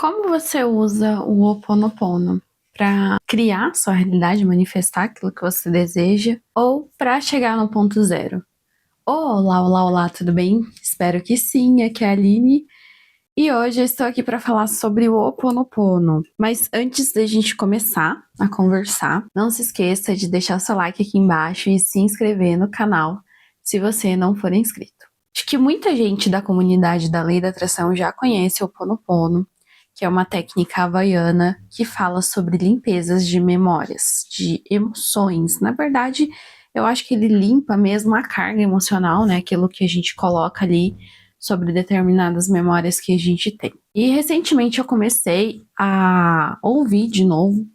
Como você usa o Ho Oponopono para criar sua realidade, manifestar aquilo que você deseja ou para chegar no ponto zero? Olá, olá, olá, tudo bem? Espero que sim, aqui é a Aline e hoje eu estou aqui para falar sobre o Ho Oponopono. Mas antes da gente começar a conversar, não se esqueça de deixar seu like aqui embaixo e se inscrever no canal se você não for inscrito. Acho que muita gente da comunidade da Lei da Atração já conhece o Ho Oponopono, que é uma técnica havaiana que fala sobre limpezas de memórias, de emoções. Na verdade, eu acho que ele limpa mesmo a carga emocional, né? Aquilo que a gente coloca ali sobre determinadas memórias que a gente tem. E recentemente eu comecei a ouvir de novo,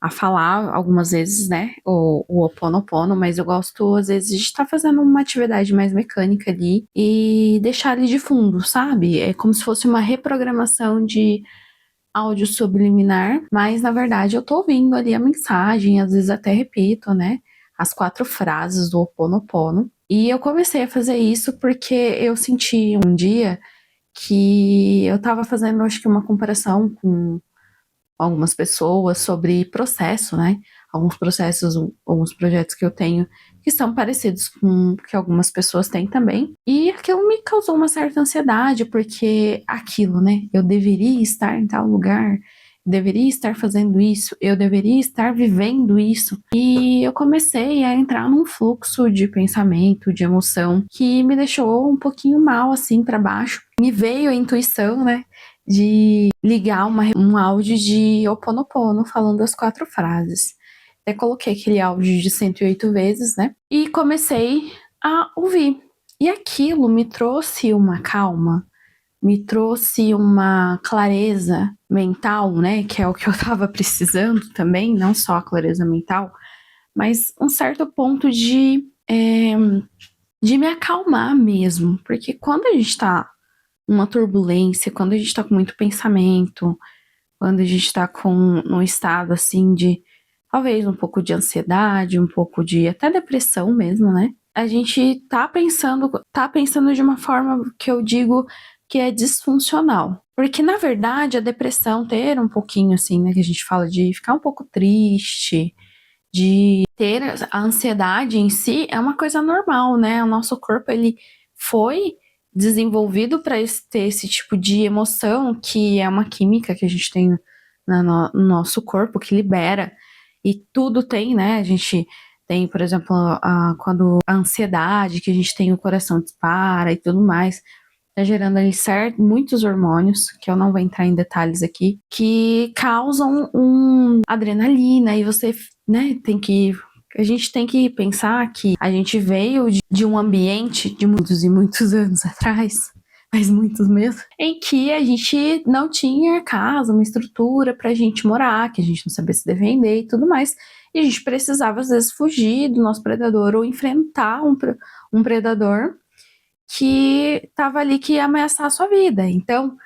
a falar algumas vezes, né, o Ho Oponopono, mas eu gosto às vezes de estar fazendo uma atividade mais mecânica ali e deixar ele de fundo, sabe? É como se fosse uma reprogramação de áudio subliminar, mas na verdade eu tô ouvindo ali a mensagem, às vezes até repito, né, as 4 frases do Ho Oponopono. E eu comecei a fazer isso porque eu senti um dia que eu tava fazendo, acho que uma comparação com algumas pessoas sobre processo, né? Alguns processos, alguns projetos que eu tenho que são parecidos com o que algumas pessoas têm também. E aquilo me causou uma certa ansiedade, porque aquilo, né? Eu deveria estar em tal lugar, eu deveria estar fazendo isso, eu deveria estar vivendo isso. E eu comecei a entrar num fluxo de pensamento, de emoção, que me deixou um pouquinho mal, assim, para baixo. Me veio a intuição, né? De ligar um áudio de Ho Oponopono falando as 4 frases. Até coloquei aquele áudio de 108 vezes, né? E comecei a ouvir. E aquilo me trouxe uma calma, me trouxe uma clareza mental, né? Que é o que eu tava precisando também, não só a clareza mental, mas um certo ponto de me acalmar mesmo. Porque quando a gente tá numa turbulência, quando a gente tá com muito pensamento, quando a gente tá com num estado assim de talvez um pouco de ansiedade, um pouco de até depressão mesmo, né? A gente tá pensando de uma forma que eu digo que é disfuncional. Porque na verdade a depressão ter um pouquinho assim, né, que a gente fala de ficar um pouco triste, de ter a ansiedade em si é uma coisa normal, né? O nosso corpo ele foi desenvolvido para ter esse tipo de emoção, que é uma química que a gente tem no nosso corpo que libera, e tudo tem, né? A gente tem, por exemplo, quando a ansiedade, que a gente tem o coração dispara e tudo mais, tá gerando ali muitos hormônios, que eu não vou entrar em detalhes aqui, que causam adrenalina, e você, né, a gente tem que pensar que a gente veio de um ambiente de muitos e muitos anos atrás, mas muitos mesmo, em que a gente não tinha casa, uma estrutura pra gente morar, que a gente não sabia se defender e tudo mais, e a gente precisava às vezes fugir do nosso predador ou enfrentar um predador que estava ali, que ia ameaçar a sua vida. Então,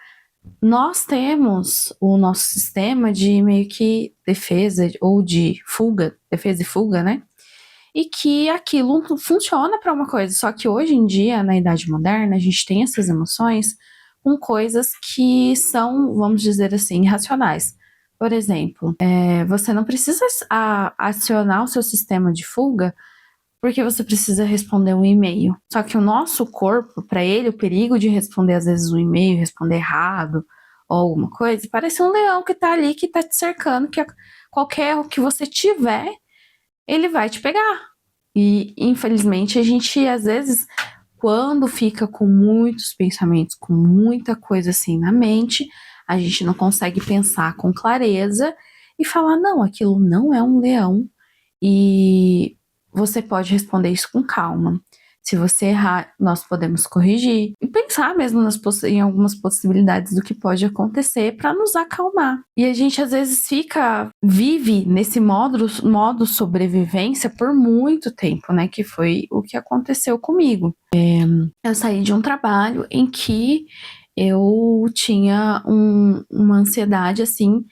nós temos o nosso sistema de meio que defesa ou de fuga, defesa e fuga, né? E que aquilo funciona para uma coisa. Só que hoje em dia, na idade moderna, a gente tem essas emoções com coisas que são, vamos dizer assim, irracionais. Por exemplo, você não precisa acionar o seu sistema de fuga porque você precisa responder um e-mail. Só que o nosso corpo, para ele, o perigo de responder às vezes um e-mail, responder errado ou alguma coisa, parece um leão que tá ali, que tá te cercando, que qualquer erro que você tiver, ele vai te pegar. E infelizmente a gente, às vezes, quando fica com muitos pensamentos, com muita coisa assim na mente, a gente não consegue pensar com clareza e falar: não, aquilo não é um leão. E você pode responder isso com calma. Se você errar, nós podemos corrigir e pensar mesmo em algumas possibilidades do que pode acontecer para nos acalmar. E a gente às vezes vive nesse modo sobrevivência por muito tempo, né? Que foi o que aconteceu comigo. Eu saí de um trabalho em que eu tinha uma ansiedade assim.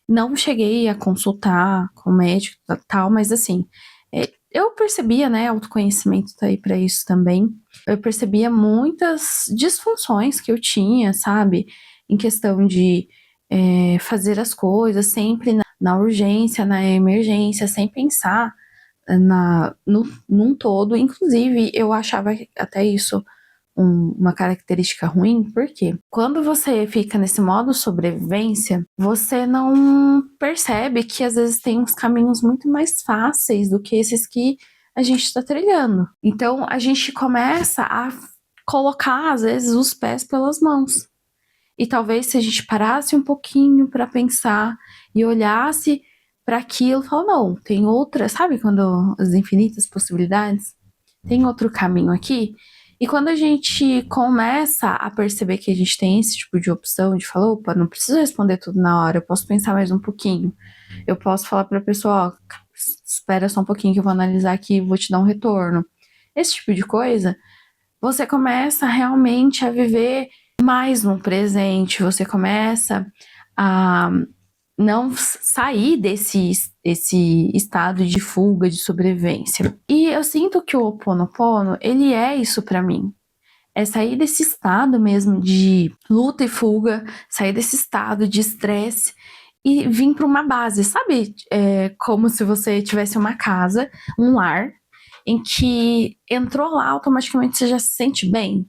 Não cheguei a consultar com médico e tal, mas assim, eu percebia, né, autoconhecimento tá aí para isso também. Eu percebia muitas disfunções que eu tinha, sabe, em questão de fazer as coisas sempre na urgência, na emergência, sem pensar num todo. Inclusive, eu achava até isso uma característica ruim, porque quando você fica nesse modo sobrevivência, você não percebe que às vezes tem uns caminhos muito mais fáceis do que esses que a gente está trilhando. Então, a gente começa a colocar, às vezes, os pés pelas mãos. E talvez se a gente parasse um pouquinho para pensar e olhasse para aquilo, falar, não, tem outra, sabe quando as infinitas possibilidades? Tem outro caminho aqui? E quando a gente começa a perceber que a gente tem esse tipo de opção, de falar, opa, não preciso responder tudo na hora, eu posso pensar mais um pouquinho. Eu posso falar para a pessoa, ó, espera só um pouquinho que eu vou analisar aqui e vou te dar um retorno. Esse tipo de coisa, você começa realmente a viver mais no presente, você começa a não sair desse estado de fuga, de sobrevivência. E eu sinto que o Ho Oponopono, ele é isso para mim. É sair desse estado mesmo de luta e fuga, sair desse estado de estresse e vir para uma base, sabe? Como se você tivesse uma casa, um lar, em que entrou lá, automaticamente você já se sente bem.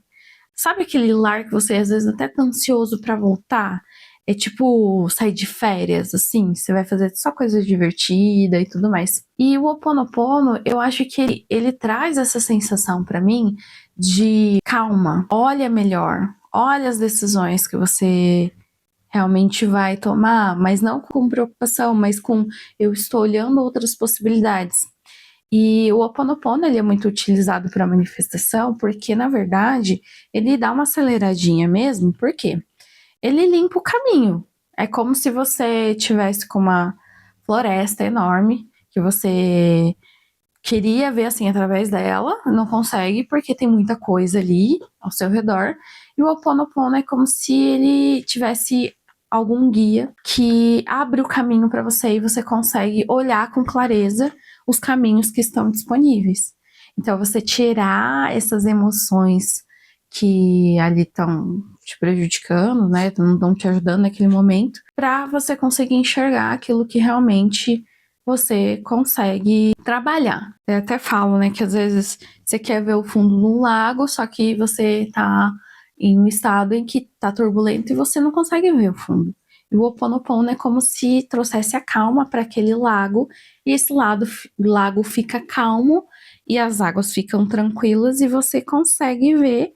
Sabe aquele lar que você às vezes até tá ansioso para voltar? É tipo sair de férias, assim, você vai fazer só coisa divertida e tudo mais. E o Ho Oponopono, eu acho que ele traz essa sensação para mim de calma, olha melhor, olha as decisões que você realmente vai tomar, mas não com preocupação, mas com eu estou olhando outras possibilidades. E o Ho Oponopono, ele é muito utilizado para manifestação porque, na verdade, ele dá uma aceleradinha mesmo, por quê? Ele limpa o caminho. É como se você tivesse com uma floresta enorme que você queria ver assim através dela, não consegue porque tem muita coisa ali ao seu redor. E o Ho Oponopono é como se ele tivesse algum guia que abre o caminho para você e você consegue olhar com clareza os caminhos que estão disponíveis. Então, você tirar essas emoções que ali estão te prejudicando, né? Não estão te ajudando naquele momento, para você conseguir enxergar aquilo que realmente você consegue trabalhar. Eu até falo, né, que às vezes você quer ver o fundo de um lago, só que você tá em um estado em que tá turbulento e você não consegue ver o fundo. E o Ho Oponopono é como se trouxesse a calma para aquele lago, e esse lago fica calmo e as águas ficam tranquilas e você consegue ver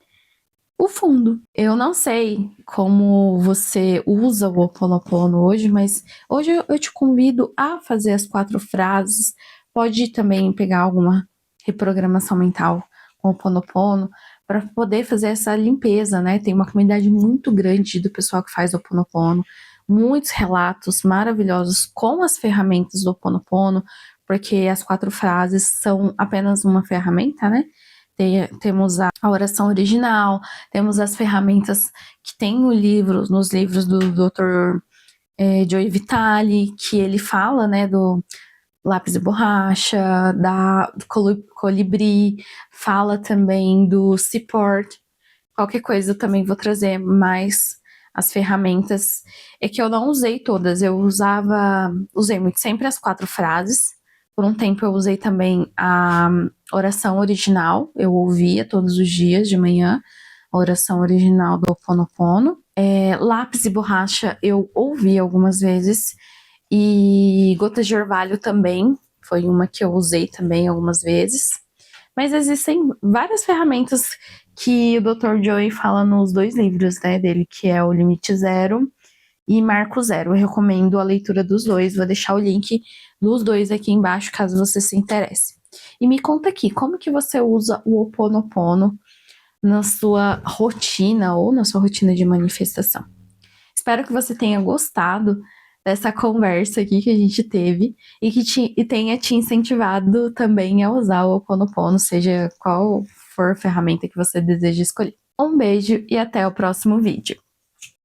o fundo. Eu não sei como você usa o Ho Oponopono hoje, mas hoje eu te convido a fazer as 4 frases. Pode também pegar alguma reprogramação mental com o Ho Oponopono para poder fazer essa limpeza, né? Tem uma comunidade muito grande do pessoal que faz o Ho Oponopono, muitos relatos maravilhosos com as ferramentas do Ho Oponopono, porque as 4 frases são apenas uma ferramenta, né? Temos a oração original, temos as ferramentas que tem nos livros do Dr. Joe Vitale, que ele fala, né, do lápis de borracha, do colibri, fala também do seaport. Qualquer coisa eu também vou trazer mais as ferramentas. É que eu não usei todas, usei muito sempre as 4 frases. Por um tempo eu usei também a oração original, eu ouvia todos os dias de manhã a oração original do Ho Oponopono. Lápis e borracha eu ouvi algumas vezes, e gotas de orvalho também, foi uma que eu usei também algumas vezes. Mas existem várias ferramentas que o Dr. Joey fala nos 2 livros, né, dele, que é o Limite Zero e Marco Zero. Eu recomendo a leitura dos 2, vou deixar o link dos 2 aqui embaixo, caso você se interesse. E me conta aqui, como que você usa o Ho Oponopono na sua rotina ou na sua rotina de manifestação? Espero que você tenha gostado dessa conversa aqui que a gente teve e que tenha te incentivado também a usar o Ho Oponopono, seja qual for a ferramenta que você deseja escolher. Um beijo e até o próximo vídeo.